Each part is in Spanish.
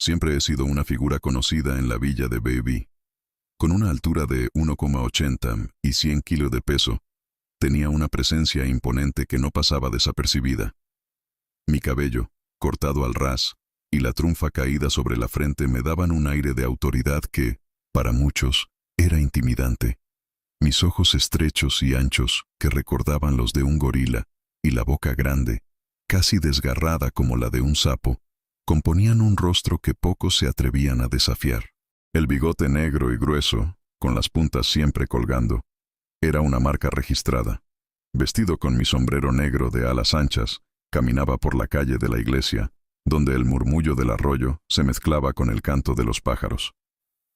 Siempre he sido una figura conocida en la villa de Baby. Con una altura de 1,80 y 100 kilos de peso, tenía una presencia imponente que no pasaba desapercibida. Mi cabello, cortado al ras, y la trunfa caída sobre la frente me daban un aire de autoridad que, para muchos, era intimidante. Mis ojos estrechos y anchos, que recordaban los de un gorila, y la boca grande, casi desgarrada como la de un sapo, componían un rostro que pocos se atrevían a desafiar. El bigote negro y grueso, con las puntas siempre colgando, era una marca registrada. Vestido con mi sombrero negro de alas anchas, caminaba por la calle de la iglesia, donde el murmullo del arroyo se mezclaba con el canto de los pájaros.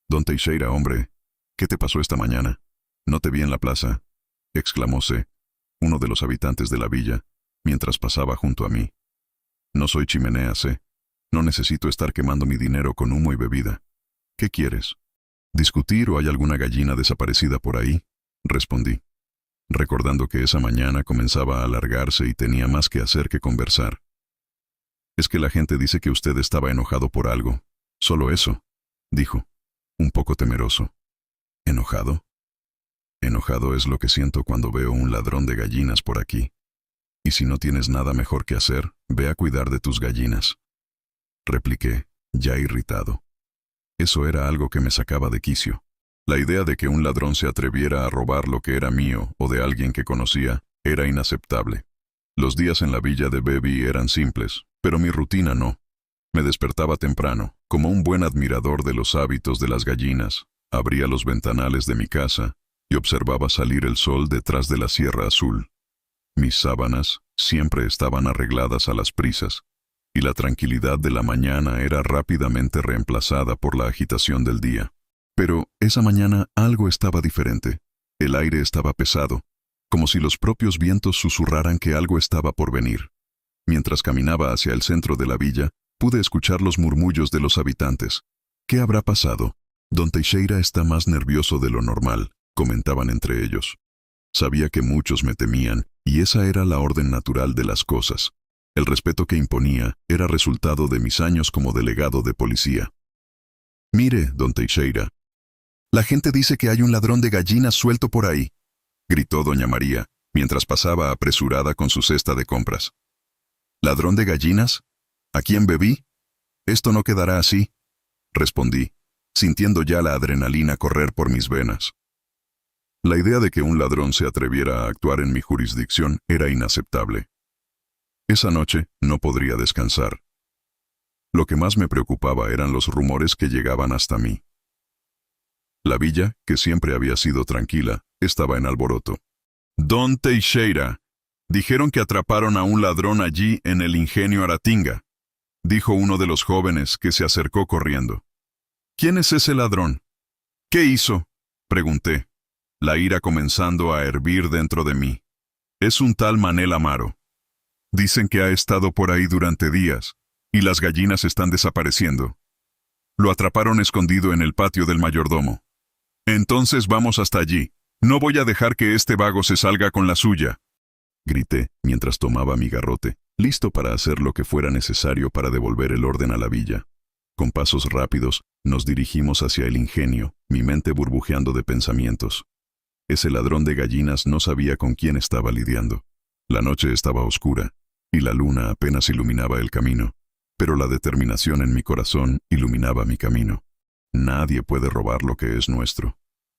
«Don Teixeira, hombre, ¿qué te pasó esta mañana? No te vi en la plaza», exclamó C., uno de los habitantes de la villa, mientras pasaba junto a mí. «No soy chimenea, C. No necesito estar quemando mi dinero con humo y bebida. ¿Qué quieres? ¿Discutir o hay alguna gallina desaparecida por ahí?», respondí, recordando que esa mañana comenzaba a alargarse y tenía más que hacer que conversar. «Es que la gente dice que usted estaba enojado por algo. Solo eso», dijo, un poco temeroso. «¿Enojado? Enojado es lo que siento cuando veo un ladrón de gallinas por aquí. Y si no tienes nada mejor que hacer, ve a cuidar de tus gallinas», repliqué, ya irritado. Eso era algo que me sacaba de quicio. La idea de que un ladrón se atreviera a robar lo que era mío o de alguien que conocía era inaceptable. Los días en la villa de Baby eran simples, pero mi rutina no. Me despertaba temprano, como un buen admirador de los hábitos de las gallinas, abría los ventanales de mi casa y observaba salir el sol detrás de la Sierra Azul. Mis sábanas siempre estaban arregladas a las prisas, y la tranquilidad de la mañana era rápidamente reemplazada por la agitación del día. Pero esa mañana algo estaba diferente. El aire estaba pesado, como si los propios vientos susurraran que algo estaba por venir. Mientras caminaba hacia el centro de la villa, pude escuchar los murmullos de los habitantes. «¿Qué habrá pasado? Don Teixeira está más nervioso de lo normal», comentaban entre ellos. Sabía que muchos me temían, y esa era la orden natural de las cosas. El respeto que imponía era resultado de mis años como delegado de policía. «Mire, don Teixeira, la gente dice que hay un ladrón de gallinas suelto por ahí», gritó doña María, mientras pasaba apresurada con su cesta de compras. «¿Ladrón de gallinas? ¿A quién bebí? Esto no quedará así», respondí, sintiendo ya la adrenalina correr por mis venas. La idea de que un ladrón se atreviera a actuar en mi jurisdicción era inaceptable. Esa noche no podría descansar. Lo que más me preocupaba eran los rumores que llegaban hasta mí. La villa, que siempre había sido tranquila, estaba en alboroto. «Don Teixeira, dijeron que atraparon a un ladrón allí en el ingenio Aratinga», dijo uno de los jóvenes que se acercó corriendo. «¿Quién es ese ladrón? ¿Qué hizo?», pregunté, la ira comenzando a hervir dentro de mí. «Es un tal Manel Amaro. Dicen que ha estado por ahí durante días, y las gallinas están desapareciendo. Lo atraparon escondido en el patio del mayordomo. Entonces vamos hasta allí. No voy a dejar que este vago se salga con la suya», grité mientras tomaba mi garrote, listo para hacer lo que fuera necesario para devolver el orden a la villa. Con pasos rápidos, nos dirigimos hacia el ingenio, mi mente burbujeando de pensamientos. Ese ladrón de gallinas no sabía con quién estaba lidiando. La noche estaba oscura, y la luna apenas iluminaba el camino, pero la determinación en mi corazón iluminaba mi camino. «Nadie puede robar lo que es nuestro,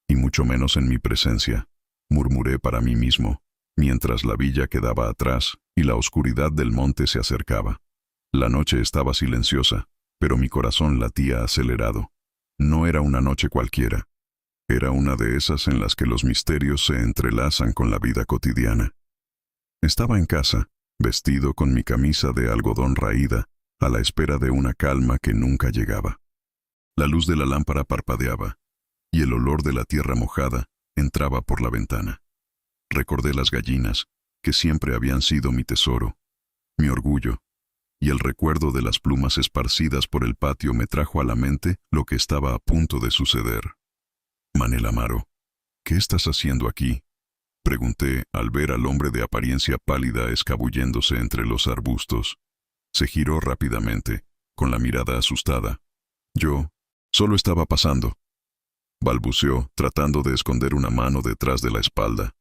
y mucho menos en mi presencia», murmuré para mí mismo, mientras la villa quedaba atrás y la oscuridad del monte se acercaba. La noche estaba silenciosa, pero mi corazón latía acelerado. No era una noche cualquiera. Era una de esas en las que los misterios se entrelazan con la vida cotidiana. Estaba en casa, vestido con mi camisa de algodón raída, a la espera de una calma que nunca llegaba. La luz de la lámpara parpadeaba, y el olor de la tierra mojada entraba por la ventana. Recordé las gallinas, que siempre habían sido mi tesoro, mi orgullo, y el recuerdo de las plumas esparcidas por el patio me trajo a la mente lo que estaba a punto de suceder. «Manel Amaro, ¿qué estás haciendo aquí?», pregunté al ver al hombre de apariencia pálida escabulléndose entre los arbustos. Se giró rápidamente, con la mirada asustada, Yo solo estaba pasando. Balbuceó, tratando de esconder una mano detrás de la espalda,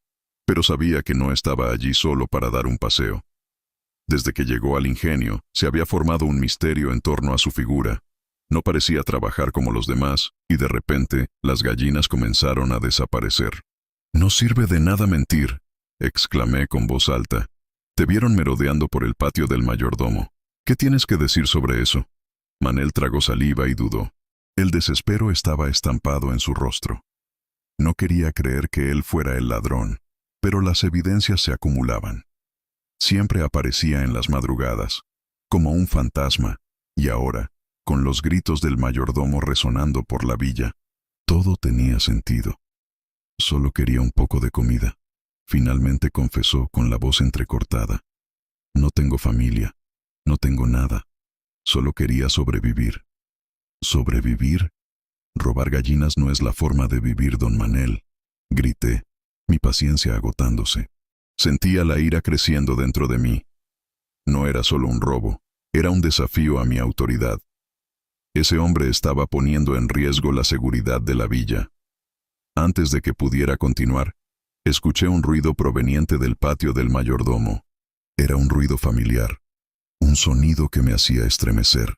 pero sabía que no estaba allí solo para dar un paseo. Desde que llegó al ingenio, se había formado un misterio en torno a su figura. No parecía trabajar como los demás, y de repente, las gallinas comenzaron a desaparecer. «No sirve de nada mentir», exclamé con voz alta. «Te vieron merodeando por el patio del mayordomo. ¿Qué tienes que decir sobre eso?» Manel tragó saliva y dudó. El desespero estaba estampado en su rostro. No quería creer que él fuera el ladrón, pero las evidencias se acumulaban. Siempre aparecía en las madrugadas, como un fantasma, y ahora, con los gritos del mayordomo resonando por la villa, todo tenía sentido. Solo quería un poco de comida. Finalmente confesó con la voz entrecortada. No tengo familia, no tengo nada. Solo quería sobrevivir. ¿Sobrevivir? Robar gallinas no es la forma de vivir, don Manel. Grité, mi paciencia agotándose. Sentía la ira creciendo dentro de mí. No era solo un robo, era un desafío a mi autoridad. Ese hombre estaba poniendo en riesgo la seguridad de la villa. Antes de que pudiera continuar, escuché un ruido proveniente del patio del mayordomo. Era un ruido familiar, un sonido que me hacía estremecer.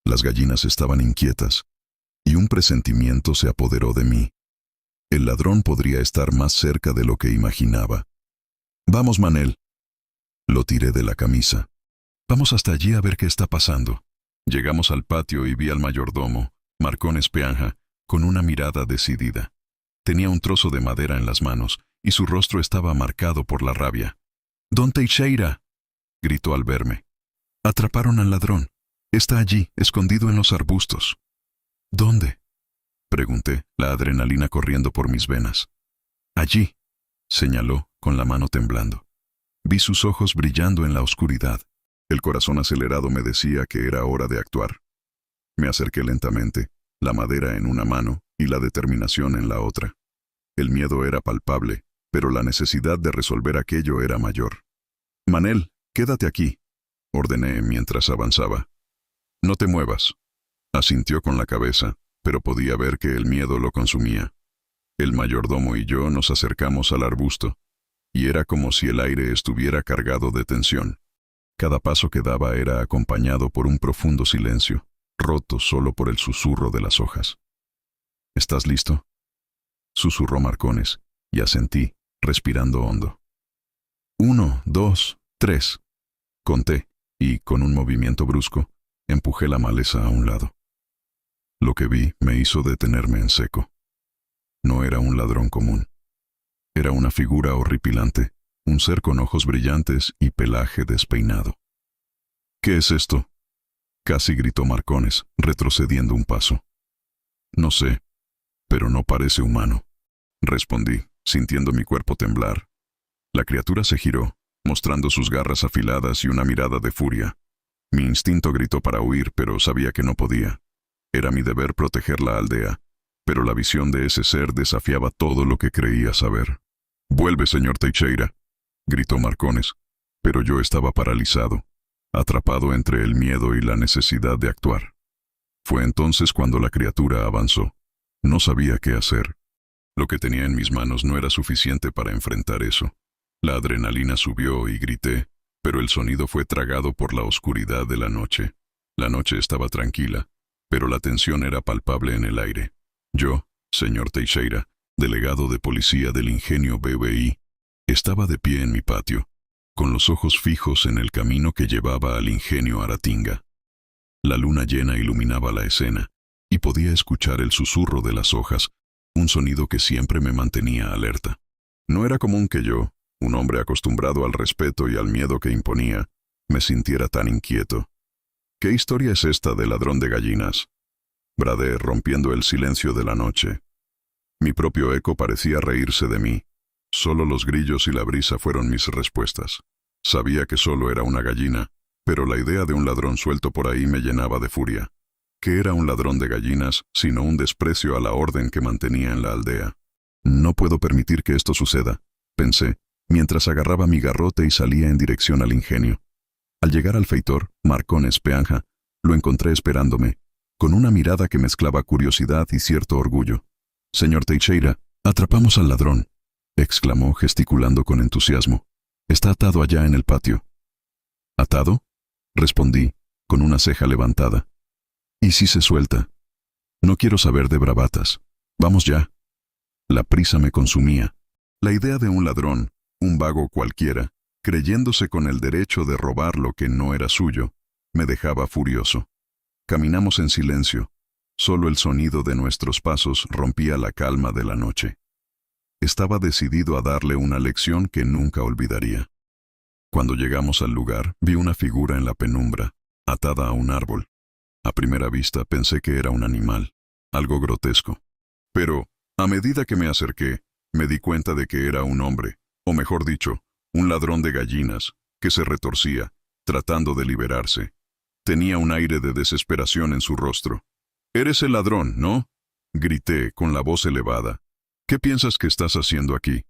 Las gallinas estaban inquietas, y un presentimiento se apoderó de mí. El ladrón podría estar más cerca de lo que imaginaba. «Vamos, Manel». Lo tiré de la camisa. «Vamos hasta allí a ver qué está pasando». Llegamos al patio y vi al mayordomo, Marcones Peanja, con una mirada decidida. Tenía un trozo de madera en las manos, y su rostro estaba marcado por la rabia. «Don Teixeira», gritó al verme. «Atraparon al ladrón. Está allí, escondido en los arbustos». «¿Dónde?», pregunté, la adrenalina corriendo por mis venas. «Allí», señaló, con la mano temblando. Vi sus ojos brillando en la oscuridad. El corazón acelerado me decía que era hora de actuar. Me acerqué lentamente, la madera en una mano y la determinación en la otra. El miedo era palpable, pero la necesidad de resolver aquello era mayor. «Manel, quédate aquí», ordené mientras avanzaba. «No te muevas». Asintió con la cabeza, pero podía ver que el miedo lo consumía. El mayordomo y yo nos acercamos al arbusto, y era como si el aire estuviera cargado de tensión. Cada paso que daba era acompañado por un profundo silencio, roto solo por el susurro de las hojas. «¿Estás listo?», susurró Marcones, y asentí, respirando hondo. 1, 2, 3. Conté, y, con un movimiento brusco, empujé la maleza a un lado. Lo que vi me hizo detenerme en seco. No era un ladrón común. Era una figura horripilante, un ser con ojos brillantes y pelaje despeinado. «¿Qué es esto?», casi gritó Marcones, retrocediendo un paso. «No sé, pero no parece humano», respondí, sintiendo mi cuerpo temblar. La criatura se giró, mostrando sus garras afiladas y una mirada de furia. Mi instinto gritó para huir, pero sabía que no podía. Era mi deber proteger la aldea, pero la visión de ese ser desafiaba todo lo que creía saber. «Vuelve, señor Teixeira», gritó Marcones, pero yo estaba paralizado, atrapado entre el miedo y la necesidad de actuar. Fue entonces cuando la criatura avanzó. No sabía qué hacer. Lo que tenía en mis manos no era suficiente para enfrentar eso. La adrenalina subió y grité, pero el sonido fue tragado por la oscuridad de la noche. La noche estaba tranquila, pero la tensión era palpable en el aire. Yo, señor Teixeira, delegado de policía del ingenio BBI, estaba de pie en mi patio, con los ojos fijos en el camino que llevaba al ingenio Aratinga. La luna llena iluminaba la escena, y podía escuchar el susurro de las hojas, un sonido que siempre me mantenía alerta. No era común que yo, un hombre acostumbrado al respeto y al miedo que imponía, me sintiera tan inquieto. ¿Qué historia es esta de ladrón de gallinas?, bradé, rompiendo el silencio de la noche. Mi propio eco parecía reírse de mí. Solo los grillos y la brisa fueron mis respuestas. Sabía que solo era una gallina, pero la idea de un ladrón suelto por ahí me llenaba de furia. ¿Qué era un ladrón de gallinas sino un desprecio a la orden que mantenía en la aldea? No puedo permitir que esto suceda, pensé, mientras agarraba mi garrote y salía en dirección al ingenio. Al llegar al feitor, Marcones Peanja, lo encontré esperándome, con una mirada que mezclaba curiosidad y cierto orgullo. «Señor Teixeira, atrapamos al ladrón», exclamó gesticulando con entusiasmo. «Está atado allá en el patio». «¿Atado?», respondí, con una ceja levantada. «¿Y si se suelta? No quiero saber de bravatas. Vamos ya». La prisa me consumía. La idea de un ladrón, un vago cualquiera, creyéndose con el derecho de robar lo que no era suyo, me dejaba furioso. Caminamos en silencio. Solo el sonido de nuestros pasos rompía la calma de la noche. Estaba decidido a darle una lección que nunca olvidaría. Cuando llegamos al lugar, vi una figura en la penumbra, atada a un árbol. A primera vista pensé que era un animal, algo grotesco. Pero, a medida que me acerqué, me di cuenta de que era un hombre, o mejor dicho, un ladrón de gallinas, que se retorcía, tratando de liberarse. Tenía un aire de desesperación en su rostro. «Eres el ladrón, ¿no?», grité con la voz elevada. «¿Qué piensas que estás haciendo aquí?».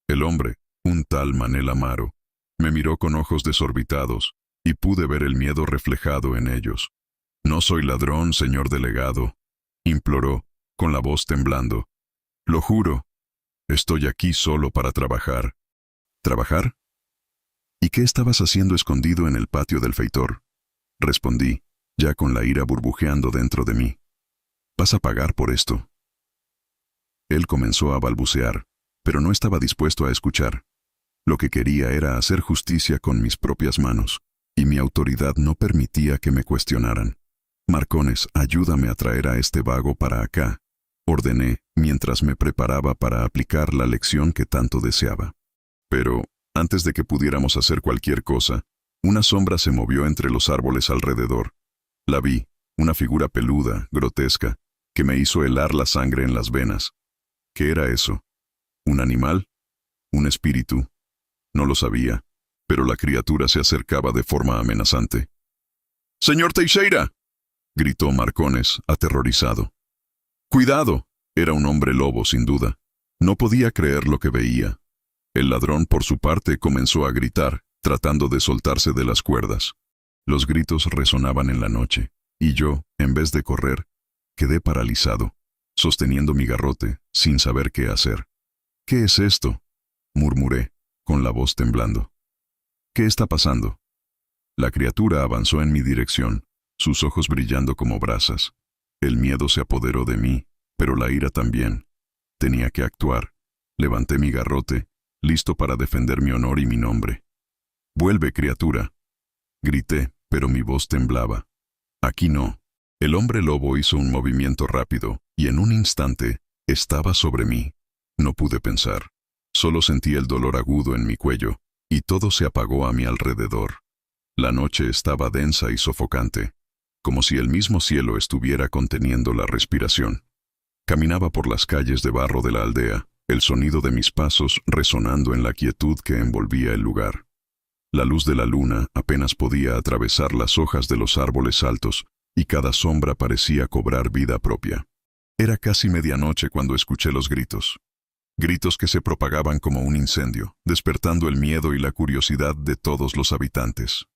El hombre, un tal Manel Amaro, me miró con ojos desorbitados, y pude ver el miedo reflejado en ellos. «No soy ladrón, señor delegado», imploró, con la voz temblando. «Lo juro. Estoy aquí solo para trabajar». «¿Trabajar? ¿Y qué estabas haciendo escondido en el patio del feitor?», respondí, ya con la ira burbujeando dentro de mí. «Vas a pagar por esto». Él comenzó a balbucear, pero no estaba dispuesto a escuchar. Lo que quería era hacer justicia con mis propias manos, y mi autoridad no permitía que me cuestionaran. «Marcones, ayúdame a traer a este vago para acá», ordené mientras me preparaba para aplicar la lección que tanto deseaba. Pero, antes de que pudiéramos hacer cualquier cosa, una sombra se movió entre los árboles alrededor. La vi, una figura peluda, grotesca, que me hizo helar la sangre en las venas. ¿Qué era eso? ¿Un animal? ¿Un espíritu? No lo sabía, pero la criatura se acercaba de forma amenazante. «¡Señor Teixeira!», gritó Marcones, aterrorizado. «¡Cuidado!», era un hombre lobo, sin duda. No podía creer lo que veía. El ladrón, por su parte, comenzó a gritar, tratando de soltarse de las cuerdas. Los gritos resonaban en la noche, y yo, en vez de correr, quedé paralizado, sosteniendo mi garrote, sin saber qué hacer. «¿Qué es esto?», murmuré, con la voz temblando. «¿Qué está pasando?». La criatura avanzó en mi dirección, sus ojos brillando como brasas. El miedo se apoderó de mí, pero la ira también. Tenía que actuar. Levanté mi garrote, listo para defender mi honor y mi nombre. «¡Vuelve, criatura!», grité, pero mi voz temblaba. «Aquí no». El hombre lobo hizo un movimiento rápido, y en un instante, estaba sobre mí. No pude pensar. Solo sentí el dolor agudo en mi cuello, y todo se apagó a mi alrededor. La noche estaba densa y sofocante, como si el mismo cielo estuviera conteniendo la respiración. Caminaba por las calles de barro de la aldea, el sonido de mis pasos resonando en la quietud que envolvía el lugar. La luz de la luna apenas podía atravesar las hojas de los árboles altos, y cada sombra parecía cobrar vida propia. Era casi medianoche cuando escuché los gritos. Gritos que se propagaban como un incendio, despertando el miedo y la curiosidad de todos los habitantes.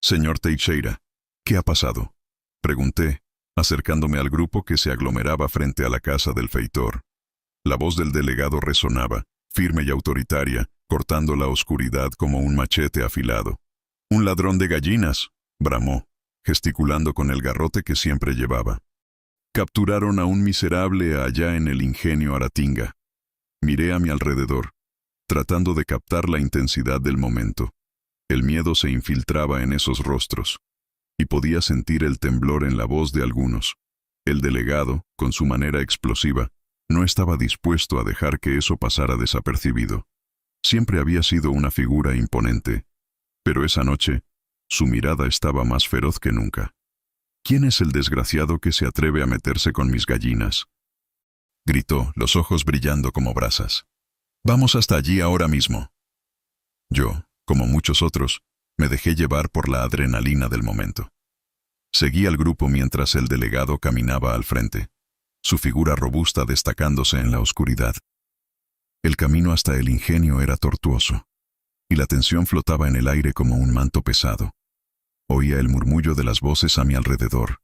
«Señor Teixeira, ¿qué ha pasado?», pregunté, acercándome al grupo que se aglomeraba frente a la casa del feitor. La voz del delegado resonaba, firme y autoritaria, cortando la oscuridad como un machete afilado. «¡Un ladrón de gallinas!», bramó, gesticulando con el garrote que siempre llevaba. «Capturaron a un miserable allá en el ingenio Aratinga». Miré a mi alrededor, tratando de captar la intensidad del momento. El miedo se infiltraba en esos rostros, y podía sentir el temblor en la voz de algunos. El delegado, con su manera explosiva, no estaba dispuesto a dejar que eso pasara desapercibido. Siempre había sido una figura imponente, pero esa noche, su mirada estaba más feroz que nunca. «¿Quién es el desgraciado que se atreve a meterse con mis gallinas?», gritó, los ojos brillando como brasas. «Vamos hasta allí ahora mismo». Yo, como muchos otros, me dejé llevar por la adrenalina del momento. Seguí al grupo mientras el delegado caminaba al frente, su figura robusta destacándose en la oscuridad. El camino hasta el ingenio era tortuoso, y la tensión flotaba en el aire como un manto pesado. Oía el murmullo de las voces a mi alrededor.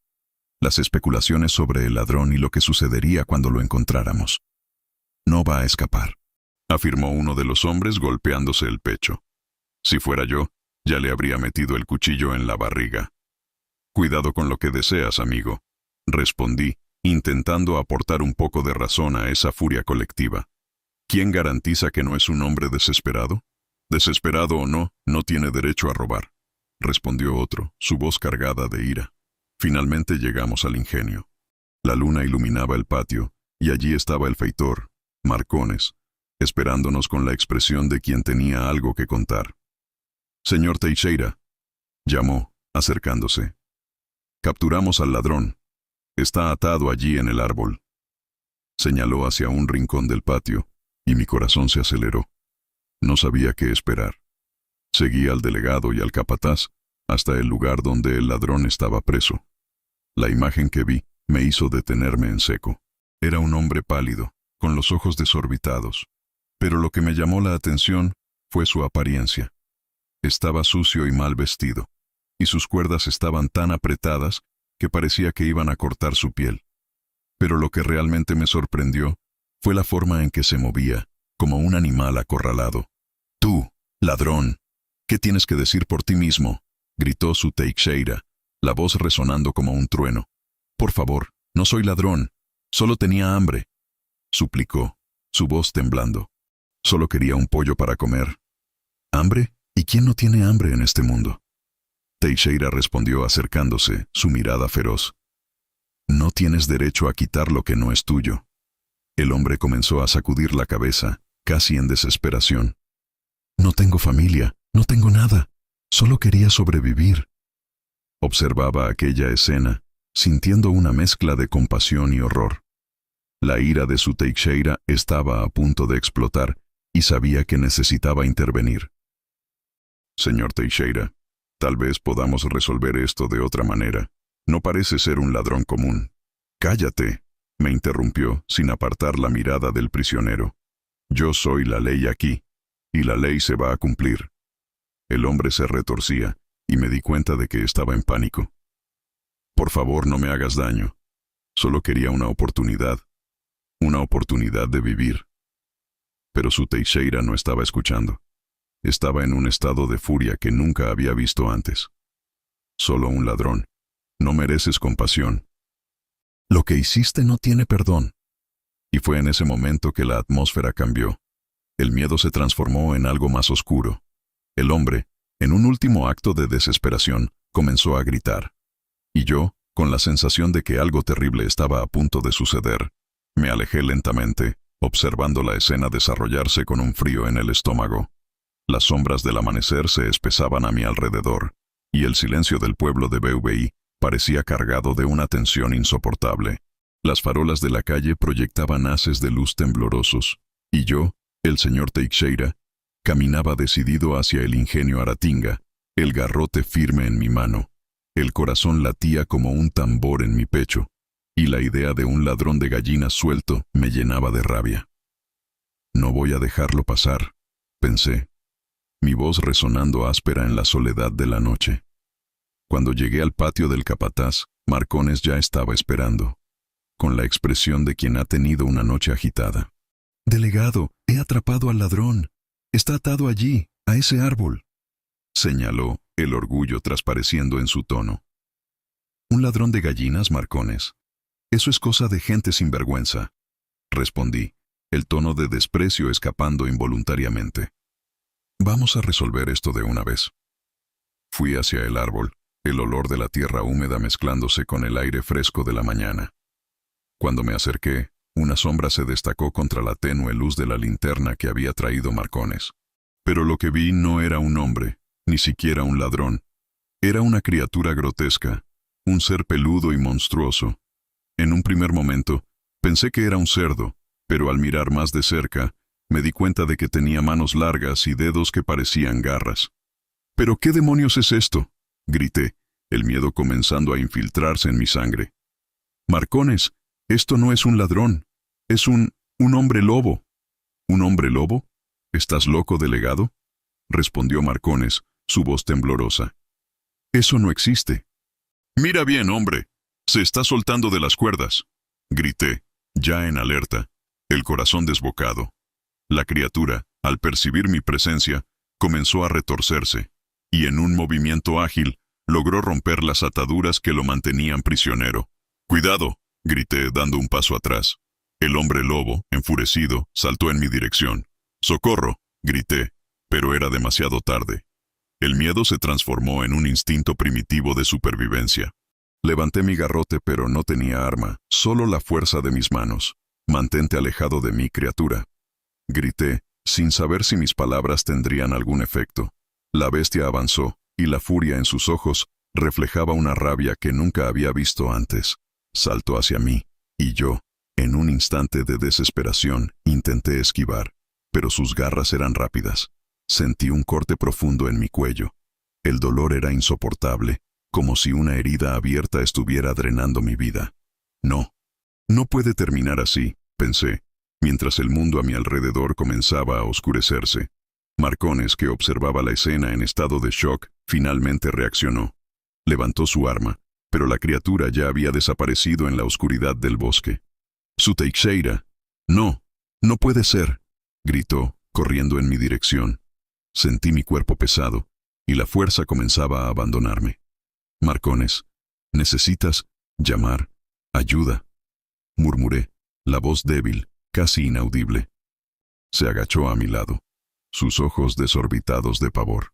las especulaciones sobre el ladrón y lo que sucedería cuando lo encontráramos. «No va a escapar», afirmó uno de los hombres golpeándose el pecho. «Si fuera yo, ya le habría metido el cuchillo en la barriga». «Cuidado con lo que deseas, amigo», respondí, intentando aportar un poco de razón a esa furia colectiva. «¿Quién garantiza que no es un hombre desesperado? Desesperado o no, no tiene derecho a robar», respondió otro, su voz cargada de ira. Finalmente llegamos al ingenio. La luna iluminaba el patio, y allí estaba el feitor, Marcones, esperándonos con la expresión de quien tenía algo que contar. «Señor Teixeira», llamó, acercándose. «Capturamos al ladrón. Está atado allí en el árbol». Señaló hacia un rincón del patio, y mi corazón se aceleró. No sabía qué esperar. Seguí al delegado y al capataz hasta el lugar donde el ladrón estaba preso. La imagen que vi me hizo detenerme en seco. Era un hombre pálido, con los ojos desorbitados. Pero lo que me llamó la atención fue su apariencia. Estaba sucio y mal vestido, y sus cuerdas estaban tan apretadas que parecía que iban a cortar su piel. Pero lo que realmente me sorprendió fue la forma en que se movía, como un animal acorralado. «Tú, ladrón, ¿qué tienes que decir por ti mismo?», gritó su Teixeira, la voz resonando como un trueno. «Por favor, no soy ladrón, solo tenía hambre», suplicó, su voz temblando. «Solo quería un pollo para comer». «¿Hambre? ¿Y quién no tiene hambre en este mundo?», Teixeira respondió acercándose, su mirada feroz. «No tienes derecho a quitar lo que no es tuyo». El hombre comenzó a sacudir la cabeza, casi en desesperación. «No tengo familia, no tengo nada, solo quería sobrevivir». Observaba aquella escena, sintiendo una mezcla de compasión y horror. La ira de su Teixeira estaba a punto de explotar y sabía que necesitaba intervenir. «Señor Teixeira, tal vez podamos resolver esto de otra manera. No parece ser un ladrón común». «Cállate», me interrumpió sin apartar la mirada del prisionero. «Yo soy la ley aquí, y la ley se va a cumplir». El hombre se retorcía, y me di cuenta de que estaba en pánico. «Por favor, no me hagas daño. Solo quería una oportunidad de vivir». Pero su Teixeira no estaba escuchando. Estaba en un estado de furia que nunca había visto antes. «Solo un ladrón. No mereces compasión. Lo que hiciste no tiene perdón». Y fue en ese momento que la atmósfera cambió. El miedo se transformó en algo más oscuro. El hombre, en un último acto de desesperación, comenzó a gritar. Y yo, con la sensación de que algo terrible estaba a punto de suceder, me alejé lentamente, observando la escena desarrollarse con un frío en el estómago. Las sombras del amanecer se espesaban a mi alrededor, y el silencio del pueblo de BVI parecía cargado de una tensión insoportable. Las farolas de la calle proyectaban haces de luz temblorosos, y yo, el señor Teixeira, caminaba decidido hacia el ingenio Aratinga, el garrote firme en mi mano. El corazón latía como un tambor en mi pecho, y la idea de un ladrón de gallinas suelto me llenaba de rabia. «No voy a dejarlo pasar», pensé, mi voz resonando áspera en la soledad de la noche. Cuando llegué al patio del capataz, Marcones ya estaba esperando, con la expresión de quien ha tenido una noche agitada. «Delegado, he atrapado al ladrón. Está atado allí, a ese árbol», señaló, el orgullo transpareciendo en su tono. «¿Un ladrón de gallinas, Marcones? Eso es cosa de gente sinvergüenza», respondí, el tono de desprecio escapando involuntariamente. «Vamos a resolver esto de una vez». Fui hacia el árbol, el olor de la tierra húmeda mezclándose con el aire fresco de la mañana. Cuando me acerqué, una sombra se destacó contra la tenue luz de la linterna que había traído Marcones. Pero lo que vi no era un hombre, ni siquiera un ladrón. Era una criatura grotesca, un ser peludo y monstruoso. En un primer momento, pensé que era un cerdo, pero al mirar más de cerca, me di cuenta de que tenía manos largas y dedos que parecían garras. «¿Pero qué demonios es esto?», grité, el miedo comenzando a infiltrarse en mi sangre. «Marcones, esto no es un ladrón, es un hombre lobo». «¿Un hombre lobo? ¿Estás loco, delegado?», respondió Marcones, su voz temblorosa. «Eso no existe». «Mira bien, hombre», Se está soltando de las cuerdas, grité, ya en alerta, el corazón desbocado. La criatura, al percibir mi presencia, comenzó a retorcerse, y en un movimiento ágil, logró romper las ataduras que lo mantenían prisionero. ¡Cuidado!, grité, dando un paso atrás. El hombre lobo, enfurecido, saltó en mi dirección. ¡Socorro!, grité, pero era demasiado tarde. El miedo se transformó en un instinto primitivo de supervivencia. Levanté mi garrote, pero no tenía arma, solo la fuerza de mis manos. «Mantente alejado de mí, criatura», grité, sin saber si mis palabras tendrían algún efecto. La bestia avanzó, y la furia en sus ojos reflejaba una rabia que nunca había visto antes. Saltó hacia mí, y yo, en un instante de desesperación, intenté esquivar, pero sus garras eran rápidas. Sentí un corte profundo en mi cuello. El dolor era insoportable, como si una herida abierta estuviera drenando mi vida. No, no puede terminar así, pensé, mientras el mundo a mi alrededor comenzaba a oscurecerse. Marcones, que observaba la escena en estado de shock, finalmente reaccionó. Levantó su arma, pero la criatura ya había desaparecido en la oscuridad del bosque. «Su Teixeira». «No, no puede ser», gritó, corriendo en mi dirección. Sentí mi cuerpo pesado, y la fuerza comenzaba a abandonarme. «Marcones, necesitas llamar ayuda», murmuré, la voz débil, casi inaudible. Se agachó a mi lado, sus ojos desorbitados de pavor.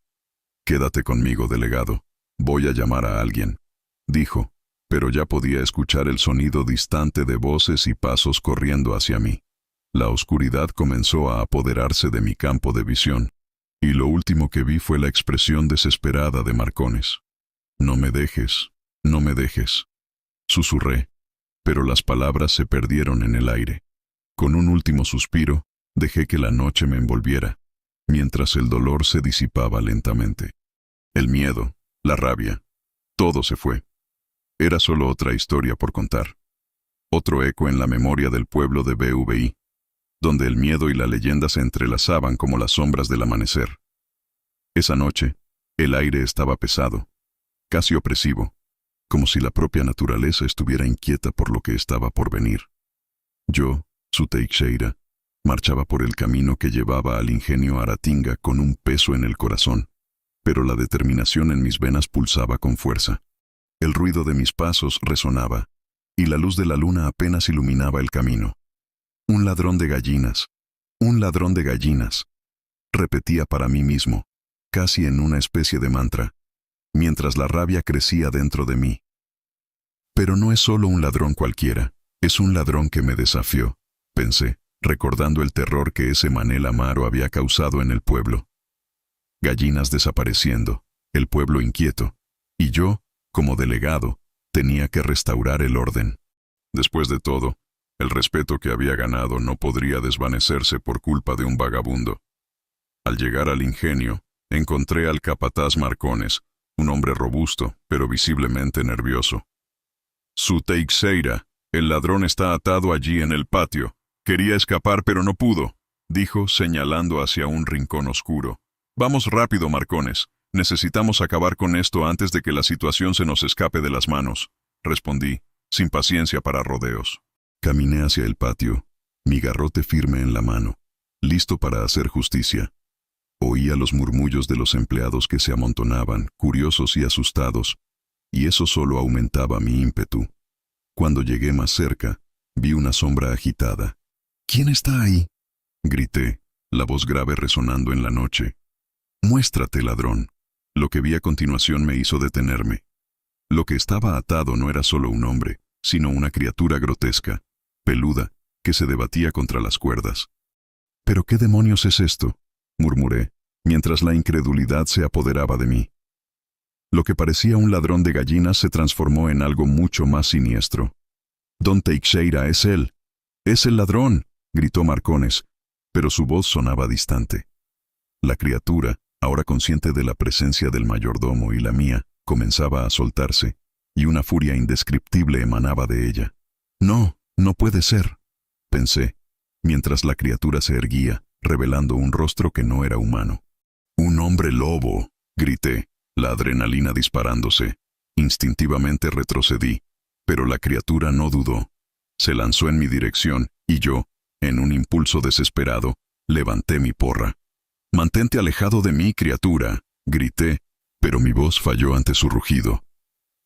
«Quédate conmigo, delegado. Voy a llamar a alguien», dijo, pero ya podía escuchar el sonido distante de voces y pasos corriendo hacia mí. La oscuridad comenzó a apoderarse de mi campo de visión, y lo último que vi fue la expresión desesperada de Marcones. «No me dejes, no me dejes», susurré, pero las palabras se perdieron en el aire. Con un último suspiro, dejé que la noche me envolviera, mientras el dolor se disipaba lentamente. El miedo, la rabia, todo se fue. Era solo otra historia por contar. Otro eco en la memoria del pueblo de BVI, donde el miedo y la leyenda se entrelazaban como las sombras del amanecer. Esa noche, el aire estaba pesado, casi opresivo, como si la propia naturaleza estuviera inquieta por lo que estaba por venir. Yo, su Teixeira, marchaba por el camino que llevaba al ingenio Aratinga con un peso en el corazón, pero la determinación en mis venas pulsaba con fuerza. El ruido de mis pasos resonaba, y la luz de la luna apenas iluminaba el camino. «Un ladrón de gallinas, un ladrón de gallinas», repetía para mí mismo, casi en una especie de mantra, mientras la rabia crecía dentro de mí. «Pero no es solo un ladrón cualquiera, es un ladrón que me desafió», pensé, recordando el terror que ese Manel Amaro había causado en el pueblo. Gallinas desapareciendo, el pueblo inquieto, y yo, como delegado, tenía que restaurar el orden. Después de todo, el respeto que había ganado no podría desvanecerse por culpa de un vagabundo. Al llegar al ingenio, encontré al capataz Marcones, un hombre robusto, pero visiblemente nervioso. «Su Teixeira, el ladrón está atado allí en el patio. Quería escapar pero no pudo», dijo, señalando hacia un rincón oscuro. «Vamos rápido, Marcones. Necesitamos acabar con esto antes de que la situación se nos escape de las manos», respondí, sin paciencia para rodeos. Caminé hacia el patio, mi garrote firme en la mano, listo para hacer justicia. Oía los murmullos de los empleados que se amontonaban, curiosos y asustados, y eso solo aumentaba mi ímpetu. Cuando llegué más cerca, vi una sombra agitada. «¿Quién está ahí?», grité, la voz grave resonando en la noche. «Muéstrate, ladrón». Lo que vi a continuación me hizo detenerme. Lo que estaba atado no era solo un hombre, sino una criatura grotesca, peluda, que se debatía contra las cuerdas. «¿Pero qué demonios es esto?», murmuré, mientras la incredulidad se apoderaba de mí. Lo que parecía un ladrón de gallinas se transformó en algo mucho más siniestro. «Don Teixeira, es él. Es el ladrón», gritó Marcones, pero su voz sonaba distante. La criatura, ahora consciente de la presencia del mayordomo y la mía, comenzaba a soltarse, y una furia indescriptible emanaba de ella. «No, no puede ser», pensé, mientras la criatura se erguía, revelando un rostro que no era humano. «Un hombre lobo», grité, la adrenalina disparándose. Instintivamente retrocedí, Pero la criatura no dudó. Se lanzó en mi dirección, y yo, en un impulso desesperado, levanté mi porra. «Mantente alejado de mí, criatura», grité, pero mi voz falló ante su rugido.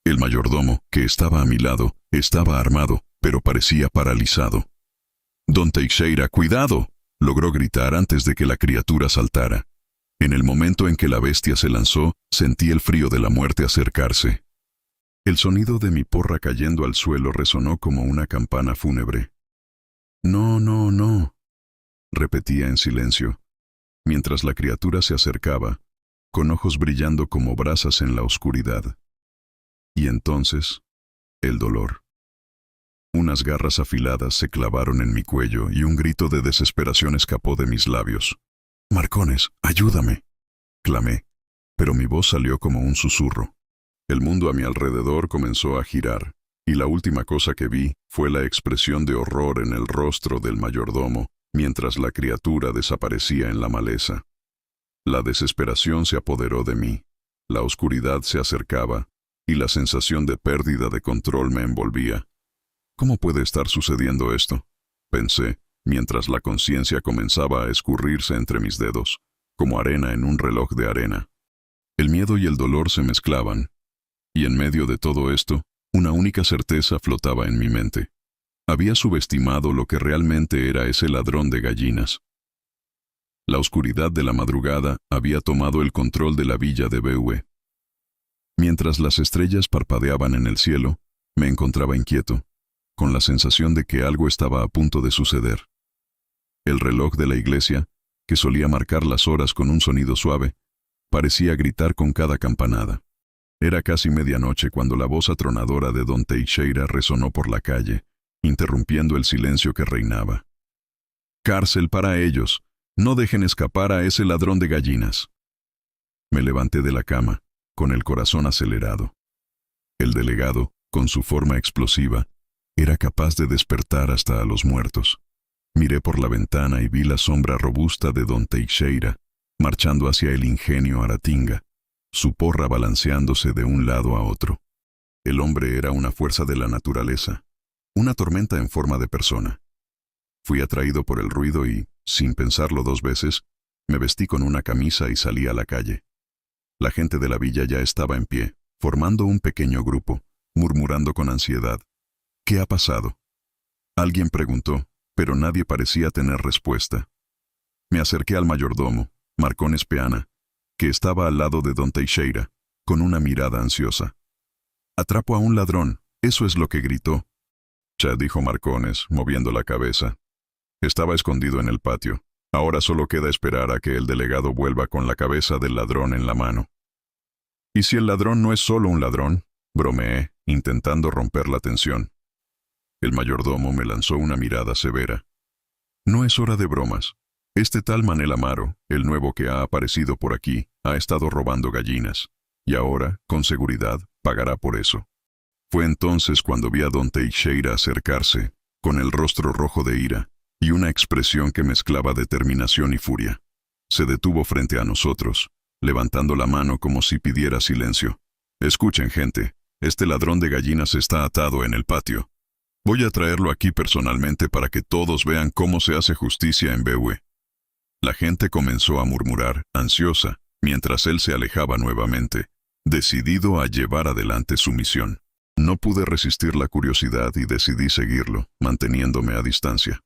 El mayordomo, que estaba a mi lado, estaba armado, pero parecía paralizado. «Don Teixeira, cuidado», logró gritar antes de que la criatura saltara. En el momento en que la bestia se lanzó, sentí el frío de la muerte acercarse. El sonido de mi porra cayendo al suelo resonó como una campana fúnebre. «No, no, no», repetía en silencio, mientras la criatura se acercaba, con ojos brillando como brasas en la oscuridad. Y entonces, el dolor. Unas garras afiladas se clavaron en mi cuello y un grito de desesperación escapó de mis labios. «Marcones, ayúdame», clamé, pero mi voz salió como un susurro. El mundo a mi alrededor comenzó a girar, y la última cosa que vi fue la expresión de horror en el rostro del mayordomo, mientras la criatura desaparecía en la maleza. La desesperación se apoderó de mí, la oscuridad se acercaba, y la sensación de pérdida de control me envolvía. «¿Cómo puede estar sucediendo esto?», pensé, mientras la conciencia comenzaba a escurrirse entre mis dedos, como arena en un reloj de arena. El miedo y el dolor se mezclaban, y en medio de todo esto, una única certeza flotaba en mi mente. Había subestimado lo que realmente era ese ladrón de gallinas. La oscuridad de la madrugada había tomado el control de la villa de Beue. Mientras las estrellas parpadeaban en el cielo, me encontraba inquieto, con la sensación de que algo estaba a punto de suceder. El reloj de la iglesia, que solía marcar las horas con un sonido suave, parecía gritar con cada campanada. Era casi medianoche cuando la voz atronadora de don Teixeira resonó por la calle, interrumpiendo el silencio que reinaba. «Cárcel para ellos. No dejen escapar a ese ladrón de gallinas». Me levanté de la cama, con el corazón acelerado. El delegado, con su forma explosiva, era capaz de despertar hasta a los muertos. Miré por la ventana y vi la sombra robusta de don Teixeira, marchando hacia el ingenio Aratinga, su porra balanceándose de un lado a otro. El hombre era una fuerza de la naturaleza, una tormenta en forma de persona. Fui atraído por el ruido y, sin pensarlo dos veces, me vestí con una camisa y salí a la calle. La gente de la villa ya estaba en pie, formando un pequeño grupo, murmurando con ansiedad. «¿Qué ha pasado?», alguien preguntó, pero nadie parecía tener respuesta. Me acerqué al mayordomo, Marcones Peana, que estaba al lado de don Teixeira, con una mirada ansiosa. «Atrapo a un ladrón, eso es lo que gritó», dijo Marcones, moviendo la cabeza. «Estaba escondido en el patio. Ahora solo queda esperar a que el delegado vuelva con la cabeza del ladrón en la mano». «¿Y si el ladrón no es solo un ladrón?», bromeé, intentando romper la tensión. El mayordomo me lanzó una mirada severa. «No es hora de bromas. Este tal Manel Amaro, el nuevo que ha aparecido por aquí, ha estado robando gallinas, y ahora, con seguridad, pagará por eso». Fue entonces cuando vi a don Teixeira acercarse, con el rostro rojo de ira, y una expresión que mezclaba determinación y furia. Se detuvo frente a nosotros, levantando la mano como si pidiera silencio. «Escuchen, gente, este ladrón de gallinas está atado en el patio. Voy a traerlo aquí personalmente para que todos vean cómo se hace justicia en Beue». La gente comenzó a murmurar, ansiosa, mientras él se alejaba nuevamente, decidido a llevar adelante su misión. No pude resistir la curiosidad y decidí seguirlo, manteniéndome a distancia.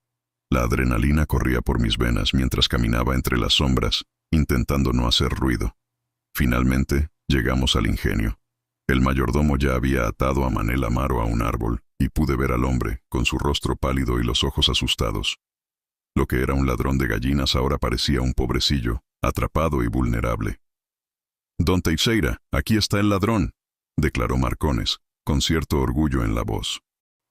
La adrenalina corría por mis venas mientras caminaba entre las sombras, intentando no hacer ruido. Finalmente, llegamos al ingenio. El mayordomo ya había atado a Manel Amaro a un árbol, y pude ver al hombre, con su rostro pálido y los ojos asustados. Lo que era un ladrón de gallinas ahora parecía un pobrecillo, atrapado y vulnerable. «Don Teixeira, aquí está el ladrón», declaró Marcones, con cierto orgullo en la voz.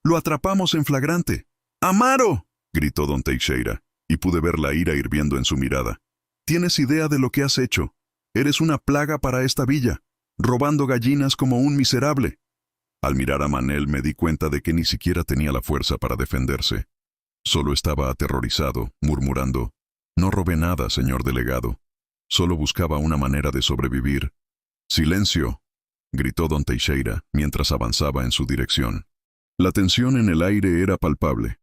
«Lo atrapamos en flagrante». «¡Amaro!», gritó don Teixeira, y pude ver la ira hirviendo en su mirada. «¿Tienes idea de lo que has hecho? Eres una plaga para esta villa, robando gallinas como un miserable». Al mirar a Manel me di cuenta de que ni siquiera tenía la fuerza para defenderse. Solo estaba aterrorizado, murmurando: «No robé nada, señor delegado. Solo buscaba una manera de sobrevivir». «¡Silencio!», gritó don Teixeira mientras avanzaba en su dirección. La tensión en el aire era palpable.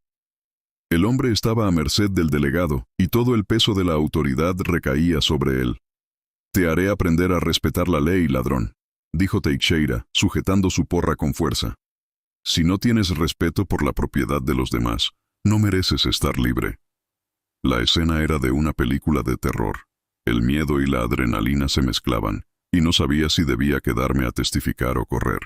El hombre estaba a merced del delegado, y todo el peso de la autoridad recaía sobre él. «Te haré aprender a respetar la ley, ladrón», dijo Teixeira, sujetando su porra con fuerza. «Si no tienes respeto por la propiedad de los demás, no mereces estar libre». La escena era de una película de terror. El miedo y la adrenalina se mezclaban, y no sabía si debía quedarme a testificar o correr.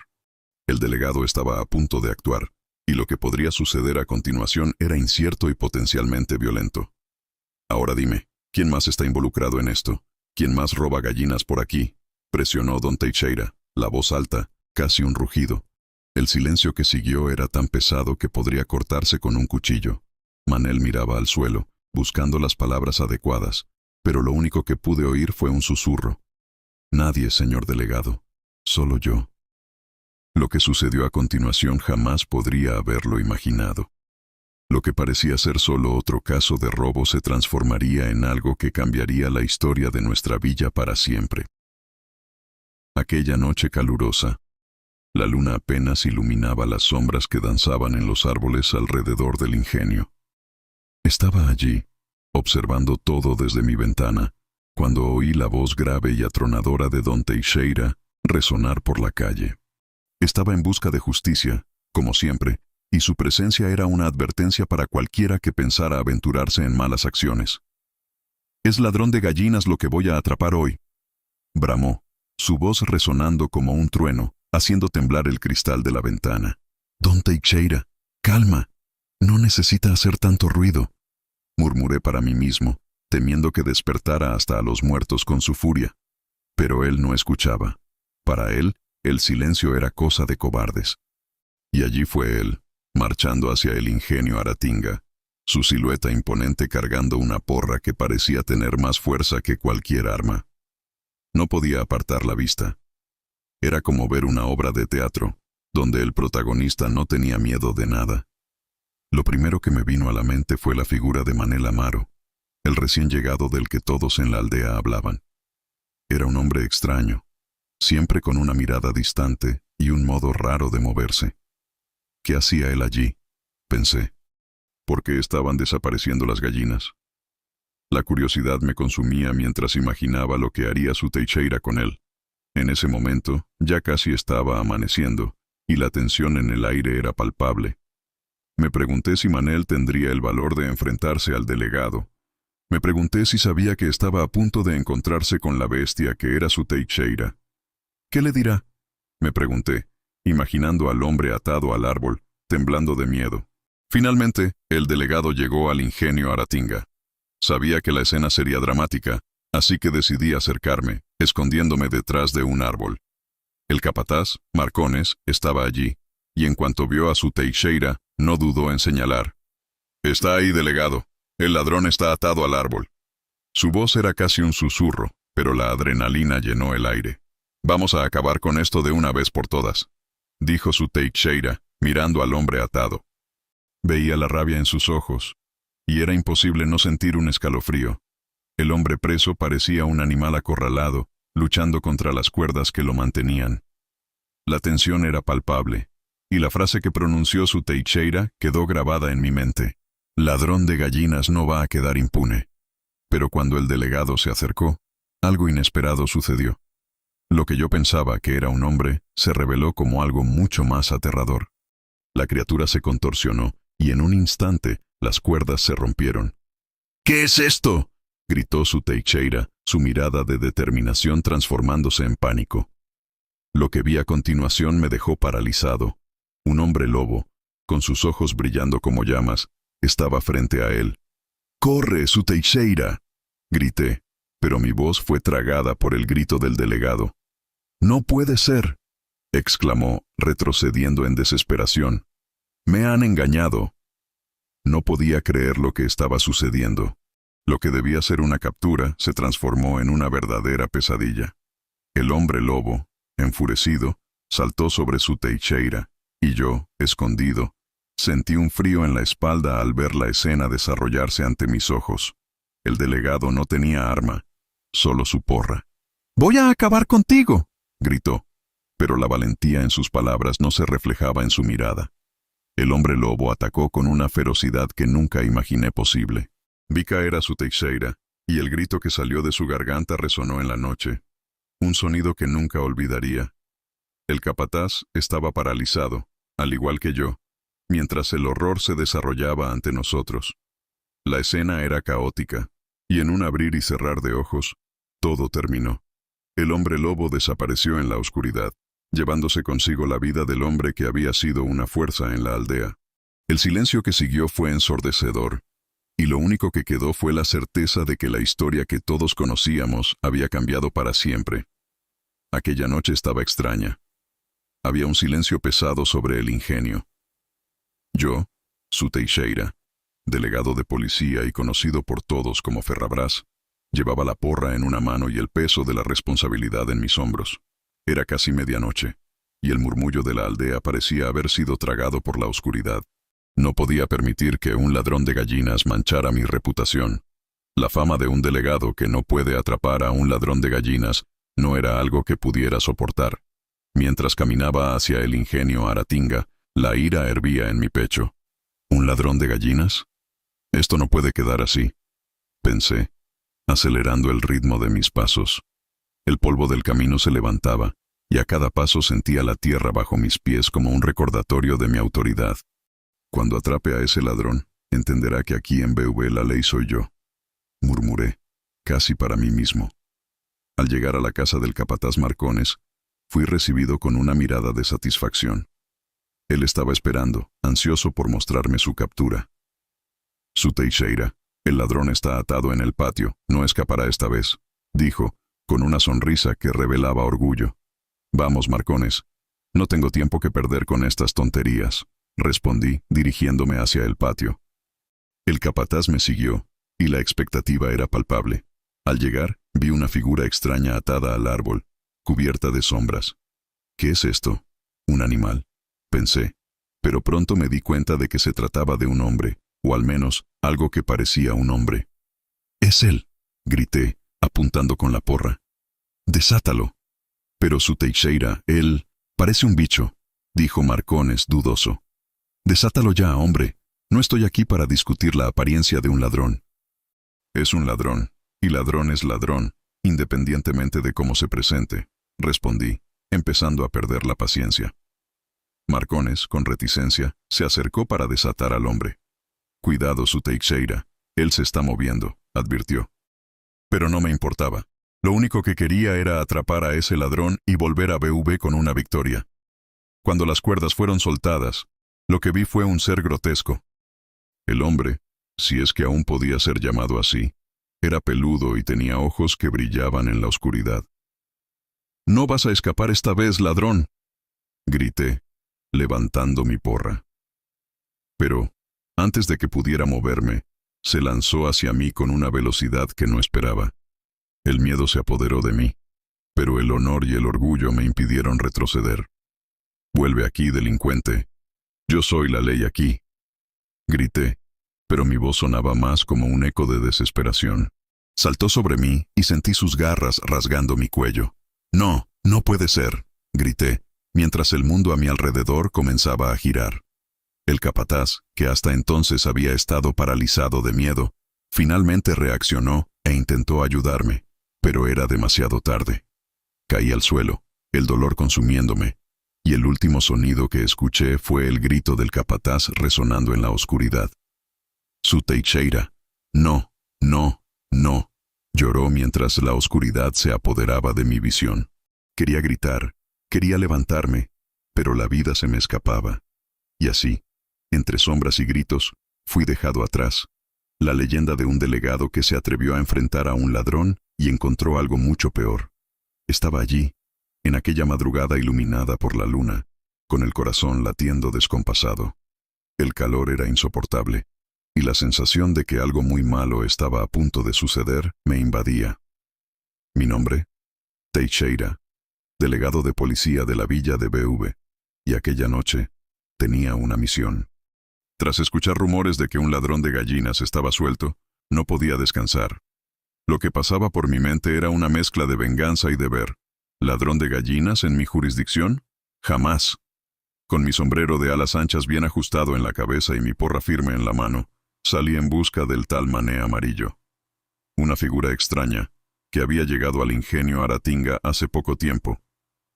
El delegado estaba a punto de actuar, y lo que podría suceder a continuación era incierto y potencialmente violento. «Ahora dime, ¿quién más está involucrado en esto? ¿Quién más roba gallinas por aquí?», presionó don Teixeira, la voz alta, casi un rugido. El silencio que siguió era tan pesado que podría cortarse con un cuchillo. Manel miraba al suelo, buscando las palabras adecuadas, pero lo único que pude oír fue un susurro. «Nadie, señor delegado, solo yo». Lo que sucedió a continuación jamás podría haberlo imaginado. Lo que parecía ser solo otro caso de robo se transformaría en algo que cambiaría la historia de nuestra villa para siempre. Aquella noche calurosa, la luna apenas iluminaba las sombras que danzaban en los árboles alrededor del ingenio. Estaba allí, observando todo desde mi ventana, cuando oí la voz grave y atronadora de don Teixeira resonar por la calle. Estaba en busca de justicia, como siempre, y su presencia era una advertencia para cualquiera que pensara aventurarse en malas acciones. «Es ladrón de gallinas lo que voy a atrapar hoy», bramó, su voz resonando como un trueno, haciendo temblar el cristal de la ventana. «Don Teixeira, calma, no necesita hacer tanto ruido», murmuré para mí mismo, temiendo que despertara hasta a los muertos con su furia. Pero él no escuchaba. Para él, el silencio era cosa de cobardes. Y allí fue él, marchando hacia el ingenio Aratinga, su silueta imponente cargando una porra que parecía tener más fuerza que cualquier arma. No podía apartar la vista. Era como ver una obra de teatro, donde el protagonista no tenía miedo de nada. Lo primero que me vino a la mente fue la figura de Manel Amaro, el recién llegado del que todos en la aldea hablaban. Era un hombre extraño, siempre con una mirada distante y un modo raro de moverse. ¿Qué hacía él allí?, pensé. ¿Por qué estaban desapareciendo las gallinas? La curiosidad me consumía mientras imaginaba lo que haría su Teixeira con él. En ese momento, ya casi estaba amaneciendo, y la tensión en el aire era palpable. Me pregunté si Manel tendría el valor de enfrentarse al delegado. Me pregunté si sabía que estaba a punto de encontrarse con la bestia que era su Teixeira. «¿Qué le dirá?», me pregunté, imaginando al hombre atado al árbol, temblando de miedo. Finalmente, el delegado llegó al ingenio Aratinga. Sabía que la escena sería dramática, así que decidí acercarme, escondiéndome detrás de un árbol. El capataz, Marcones, estaba allí, y en cuanto vio a su Teixeira, no dudó en señalar. «Está ahí, delegado. El ladrón está atado al árbol». Su voz era casi un susurro, pero la adrenalina llenó el aire. «Vamos a acabar con esto de una vez por todas», dijo su Teixeira, mirando al hombre atado. Veía la rabia en sus ojos, y era imposible no sentir un escalofrío. El hombre preso parecía un animal acorralado, luchando contra las cuerdas que lo mantenían. La tensión era palpable, y la frase que pronunció su Teixeira quedó grabada en mi mente. «Ladrón de gallinas no va a quedar impune». Pero cuando el delegado se acercó, algo inesperado sucedió. Lo que yo pensaba que era un hombre se reveló como algo mucho más aterrador. La criatura se contorsionó, y en un instante las cuerdas se rompieron. «¿Qué es esto?», gritó su Teixeira, su mirada de determinación transformándose en pánico. Lo que vi a continuación me dejó paralizado. Un hombre lobo, con sus ojos brillando como llamas, estaba frente a él. «¡Corre, su Teixeira!», grité, pero mi voz fue tragada por el grito del delegado. «¡No puede ser!», exclamó, retrocediendo en desesperación. «Me han engañado». No podía creer lo que estaba sucediendo. Lo que debía ser una captura se transformó en una verdadera pesadilla. El hombre lobo, enfurecido, saltó sobre su Teixeira, y yo, escondido, sentí un frío en la espalda al ver la escena desarrollarse ante mis ojos. El delegado no tenía arma, solo su porra. «¡Voy a acabar contigo!», gritó, pero la valentía en sus palabras no se reflejaba en su mirada. El hombre lobo atacó con una ferocidad que nunca imaginé posible. Vi caer a su Teixeira, y el grito que salió de su garganta resonó en la noche. Un sonido que nunca olvidaría. El capataz estaba paralizado, al igual que yo, mientras el horror se desarrollaba ante nosotros. La escena era caótica, y en un abrir y cerrar de ojos, todo terminó. El hombre lobo desapareció en la oscuridad, llevándose consigo la vida del hombre que había sido una fuerza en la aldea. El silencio que siguió fue ensordecedor, y lo único que quedó fue la certeza de que la historia que todos conocíamos había cambiado para siempre. Aquella noche estaba extraña. Había un silencio pesado sobre el ingenio. Yo, su Teixeira, delegado de policía y conocido por todos como Ferrabras, llevaba la porra en una mano y el peso de la responsabilidad en mis hombros. Era casi medianoche, y el murmullo de la aldea parecía haber sido tragado por la oscuridad. No podía permitir que un ladrón de gallinas manchara mi reputación. La fama de un delegado que no puede atrapar a un ladrón de gallinas no era algo que pudiera soportar. Mientras caminaba hacia el ingenio Aratinga, la ira hervía en mi pecho. ¿Un ladrón de gallinas? Esto no puede quedar así, pensé, acelerando el ritmo de mis pasos. El polvo del camino se levantaba, y a cada paso sentía la tierra bajo mis pies como un recordatorio de mi autoridad. Cuando atrape a ese ladrón, entenderá que aquí en BV la ley soy yo, murmuré, casi para mí mismo. Al llegar a la casa del capataz Marcones, fui recibido con una mirada de satisfacción. Él estaba esperando, ansioso por mostrarme su captura. Su Teixeira, el ladrón está atado en el patio, no escapará esta vez, dijo, con una sonrisa que revelaba orgullo. Vamos, Marcones, no tengo tiempo que perder con estas tonterías, respondí, dirigiéndome hacia el patio. El capataz me siguió, y la expectativa era palpable. Al llegar, vi una figura extraña atada al árbol, cubierta de sombras. ¿Qué es esto? ¿Un animal?, pensé, pero pronto me di cuenta de que se trataba de un hombre, o al menos, algo que parecía un hombre. «¡Es él!», grité, apuntando con la porra. «¡Desátalo!». «Pero su Teixeira, él, parece un bicho», dijo Marcones dudoso. «Desátalo ya, hombre. No estoy aquí para discutir la apariencia de un ladrón». «Es un ladrón, y ladrón es ladrón, independientemente de cómo se presente», respondí, empezando a perder la paciencia. Marcones, con reticencia, se acercó para desatar al hombre. «Cuidado, su Teixeira, él se está moviendo», advirtió. Pero no me importaba. Lo único que quería era atrapar a ese ladrón y volver a BV con una victoria. Cuando las cuerdas fueron soltadas, lo que vi fue un ser grotesco. El hombre, si es que aún podía ser llamado así, era peludo y tenía ojos que brillaban en la oscuridad. «No vas a escapar esta vez, ladrón», grité, levantando mi porra. Pero, antes de que pudiera moverme, se lanzó hacia mí con una velocidad que no esperaba. El miedo se apoderó de mí, pero el honor y el orgullo me impidieron retroceder. «Vuelve aquí, delincuente. Yo soy la ley aquí», grité, pero mi voz sonaba más como un eco de desesperación. Saltó sobre mí y sentí sus garras rasgando mi cuello. «No, no puede ser», grité, mientras el mundo a mi alrededor comenzaba a girar. El capataz, que hasta entonces había estado paralizado de miedo, finalmente reaccionó e intentó ayudarme, pero era demasiado tarde. Caí al suelo, el dolor consumiéndome, y el último sonido que escuché fue el grito del capataz resonando en la oscuridad. «Su Teixeira, no, no, no», lloró mientras la oscuridad se apoderaba de mi visión. Quería gritar, quería levantarme, pero la vida se me escapaba. Y así, entre sombras y gritos, fui dejado atrás. La leyenda de un delegado que se atrevió a enfrentar a un ladrón y encontró algo mucho peor. Estaba allí, en aquella madrugada iluminada por la luna, con el corazón latiendo descompasado. El calor era insoportable, y la sensación de que algo muy malo estaba a punto de suceder me invadía. Mi nombre, Teixeira, delegado de policía de la villa de BV, y aquella noche tenía una misión. Tras escuchar rumores de que un ladrón de gallinas estaba suelto, no podía descansar. Lo que pasaba por mi mente era una mezcla de venganza y deber. ¿Ladrón de gallinas en mi jurisdicción? Jamás. Con mi sombrero de alas anchas bien ajustado en la cabeza y mi porra firme en la mano, salí en busca del tal Mané Amarillo. Una figura extraña, que había llegado al ingenio Aratinga hace poco tiempo.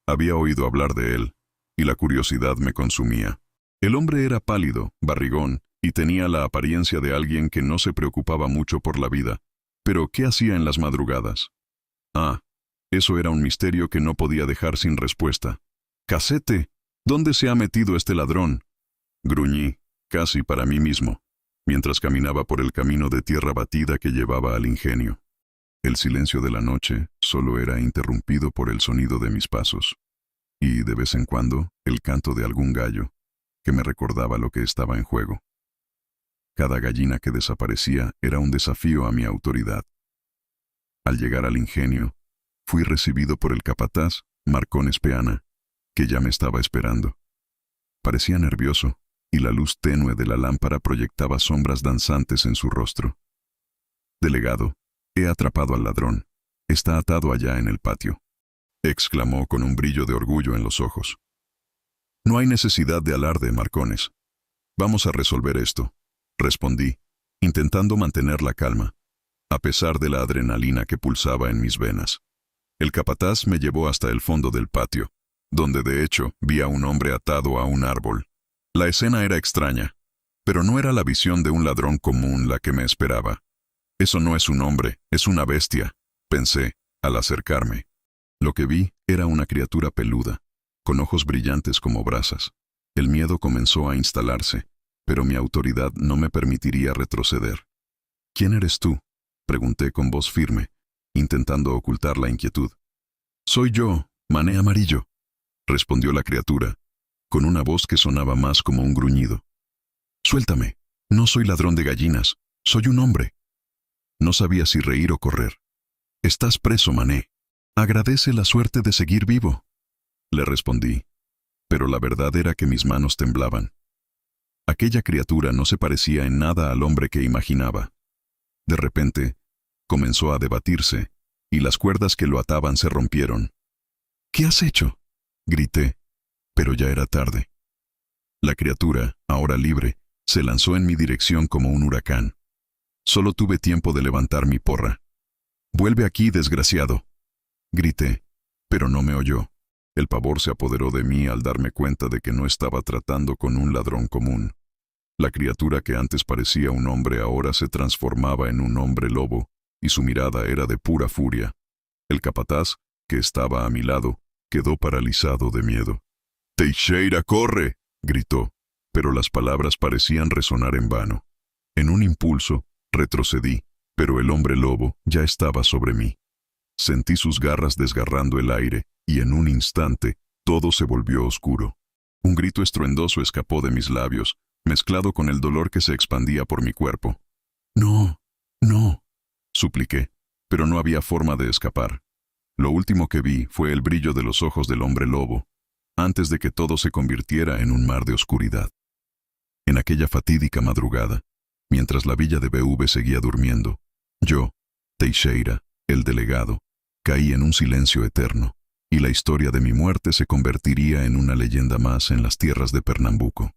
Había oído hablar de él, y la curiosidad me consumía. El hombre era pálido, barrigón, y tenía la apariencia de alguien que no se preocupaba mucho por la vida. Pero, ¿qué hacía en las madrugadas? Ah, eso era un misterio que no podía dejar sin respuesta. «Casete, ¿dónde se ha metido este ladrón?», gruñí, casi para mí mismo, mientras caminaba por el camino de tierra batida que llevaba al ingenio. El silencio de la noche solo era interrumpido por el sonido de mis pasos, y de vez en cuando el canto de algún gallo, que me recordaba lo que estaba en juego. Cada gallina que desaparecía era un desafío a mi autoridad. Al llegar al ingenio, fui recibido por el capataz, Marcón Espeana, que ya me estaba esperando. Parecía nervioso, y la luz tenue de la lámpara proyectaba sombras danzantes en su rostro. «Delegado, he atrapado al ladrón. Está atado allá en el patio», exclamó con un brillo de orgullo en los ojos. «No hay necesidad de alarde, Marcones. Vamos a resolver esto», respondí, intentando mantener la calma, a pesar de la adrenalina que pulsaba en mis venas. El capataz me llevó hasta el fondo del patio, donde de hecho vi a un hombre atado a un árbol. La escena era extraña, pero no era la visión de un ladrón común la que me esperaba. «Eso no es un hombre, es una bestia», pensé, al acercarme. Lo que vi era una criatura peluda, con ojos brillantes como brasas. El miedo comenzó a instalarse, pero mi autoridad no me permitiría retroceder. «¿Quién eres tú?», pregunté con voz firme, intentando ocultar la inquietud. «Soy yo, Mané Amarillo», respondió la criatura, con una voz que sonaba más como un gruñido. «Suéltame, no soy ladrón de gallinas, soy un hombre». No sabía si reír o correr. «Estás preso, Mané. Agradece la suerte de seguir vivo», le respondí, pero la verdad era que mis manos temblaban. Aquella criatura no se parecía en nada al hombre que imaginaba. De repente, comenzó a debatirse, y las cuerdas que lo ataban se rompieron. «¿Qué has hecho?», grité, pero ya era tarde. La criatura, ahora libre, se lanzó en mi dirección como un huracán. Solo tuve tiempo de levantar mi porra. «Vuelve aquí, desgraciado», grité, pero no me oyó. El pavor se apoderó de mí al darme cuenta de que no estaba tratando con un ladrón común. La criatura que antes parecía un hombre ahora se transformaba en un hombre lobo, y su mirada era de pura furia. El capataz, que estaba a mi lado, quedó paralizado de miedo. «Teixeira, corre», gritó, pero las palabras parecían resonar en vano. En un impulso, retrocedí, pero el hombre lobo ya estaba sobre mí. Sentí sus garras desgarrando el aire, y en un instante, todo se volvió oscuro. Un grito estruendoso escapó de mis labios, mezclado con el dolor que se expandía por mi cuerpo. «No, no», supliqué, pero no había forma de escapar. Lo último que vi fue el brillo de los ojos del hombre lobo, antes de que todo se convirtiera en un mar de oscuridad. En aquella fatídica madrugada, mientras la villa de BV seguía durmiendo, yo, Teixeira, el delegado, caí en un silencio eterno, y la historia de mi muerte se convertiría en una leyenda más en las tierras de Pernambuco.